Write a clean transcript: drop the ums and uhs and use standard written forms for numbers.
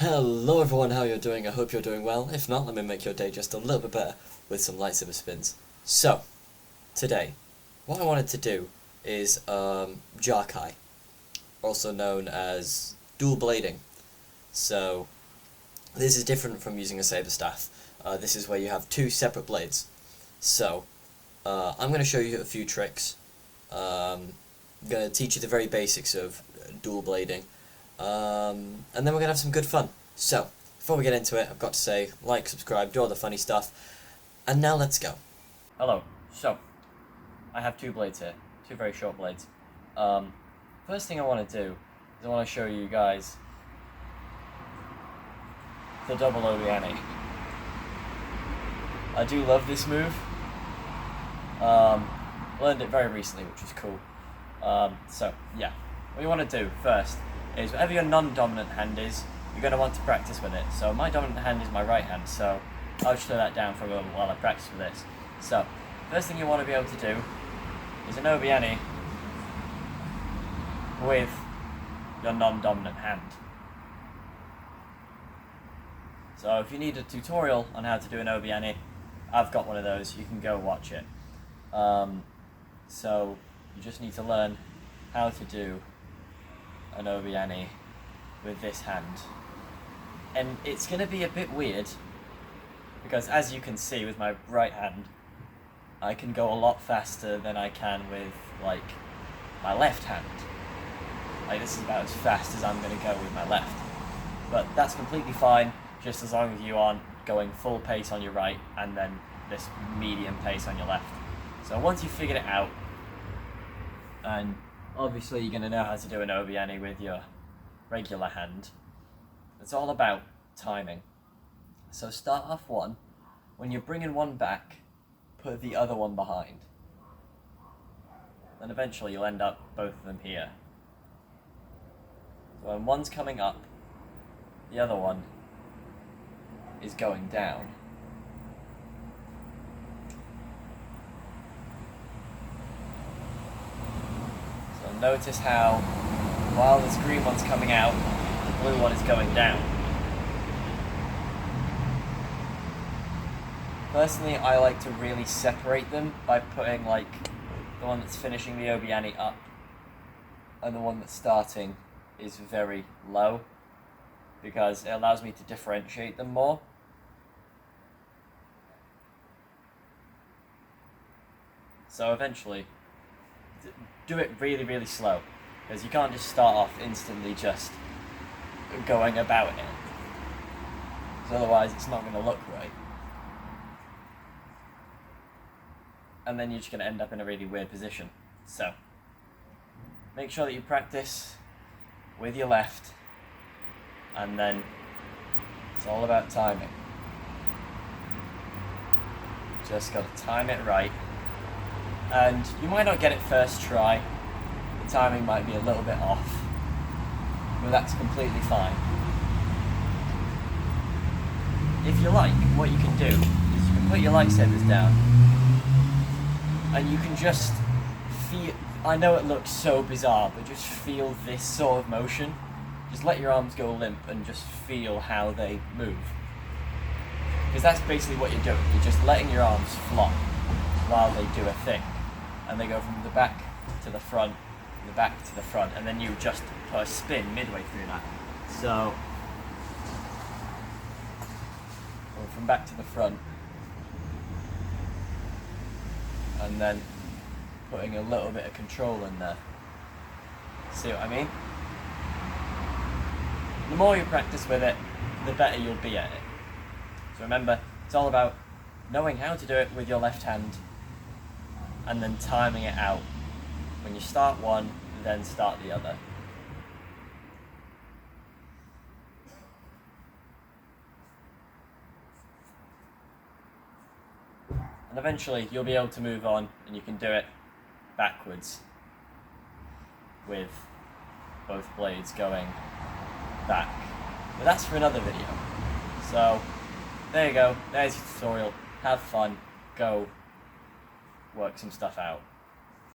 Hello everyone, how you're doing? I hope you're doing well. If not, let me make your day just a little bit better with some lightsaber spins. So, today, what I wanted to do is Jarkai, also known as dual blading. So, this is different from using a saber staff. This is where you have two separate blades. So, I'm going to show you a few tricks. I'm going to teach you the very basics of dual blading. And then we're going to have some good fun. So, before we get into it, I've got to say, like, subscribe, do all the funny stuff, and now let's go. Hello. So, I have two blades here, two very short blades. First thing I want to do is I want to show you guys the double Obi-Ani. I do love this move. Learned it very recently, which is cool. So, yeah. What you want to do first is whatever your non-dominant hand is, you're going to want to practice with it. So my dominant hand is my right hand, so I'll just slow that down for a little while I practice with this. So, first thing you want to be able to do is an Obi-Ani with your non-dominant hand. So if you need a tutorial on how to do an Obi-Ani, I've got one of those, you can go watch it. So you just need to learn how to do an Obi-Ani with this hand. And it's going to be a bit weird, because as you can see with my right hand, I can go a lot faster than I can with, like, my left hand. Like, this is about as fast as I'm going to go with my left. But that's completely fine, just as long as you aren't going full pace on your right, and then this medium pace on your left. So once you've figured it out, and obviously you're going to know how to do an Obi-Ani with your regular hand, it's all about timing. So start off one, when you're bringing one back, put the other one behind. Then eventually you'll end up both of them here. So when one's coming up, the other one is going down. So notice how, while this green one's coming out, the blue one is going down. Personally, I like to really separate them by putting, like, the one that's finishing the Obi-Ani up and the one that's starting is very low, because it allows me to differentiate them more. So eventually, do it really, really slow, because you can't just start off instantly just going about it, because otherwise it's not going to look right. And then you're just going to end up in a really weird position. So, make sure that you practice with your left, and then it's all about timing. Just got to time it right. And you might not get it first try, the timing might be a little bit off, but that's completely fine. If you like, what you can do is you can put your lightsabers down, and you can just feel, I know it looks so bizarre, but just feel this sort of motion. Just let your arms go limp and just feel how they move. Because that's basically what you're doing. You're just letting your arms flop while they do a thing. And they go from the back to the front, the back to the front, and then you just put a spin midway through that. So, from back to the front, and then putting a little bit of control in there. See what I mean? The more you practice with it, the better you'll be at it. So remember, it's all about knowing how to do it with your left hand, and then timing it out. When you start one, then start the other. And eventually you'll be able to move on, and you can do it backwards with both blades going back. But that's for another video. So there you go, there's your tutorial. Have fun, go work some stuff out.